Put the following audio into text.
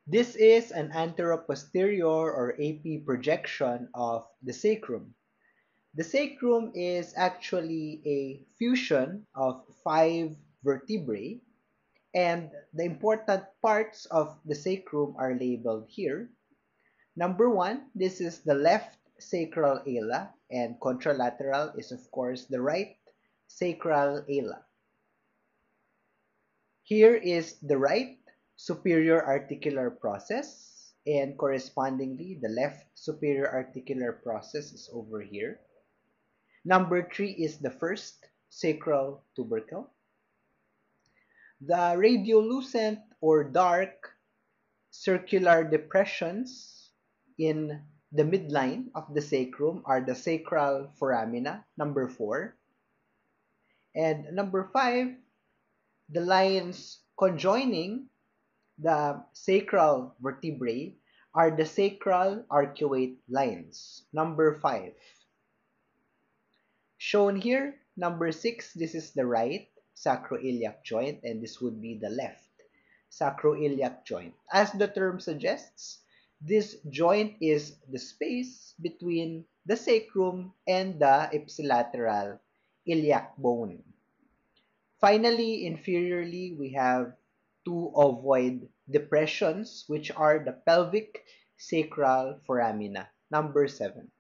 This is an anteroposterior or AP projection of the sacrum. The sacrum is actually a fusion of five vertebrae, and the important parts of the sacrum are labeled here. Number one, this is the left sacral ala, and contralateral is, of course, the right sacral ala. Here is the right superior articular process, and correspondingly, the left superior articular process is over here. Number three is the first sacral tubercle. The radiolucent or dark circular depressions in the midline of the sacrum are the sacral foramina, number four. And number five, the lines conjoining the sacral vertebrae are the sacral arcuate lines, number five. Shown here, number six, this is the right sacroiliac joint, and this would be the left sacroiliac joint. As the term suggests, this joint is the space between the sacrum and the ipsilateral iliac bone. Finally, inferiorly, we have two ovoid depressions, which are the pelvic sacral foramina, number seven.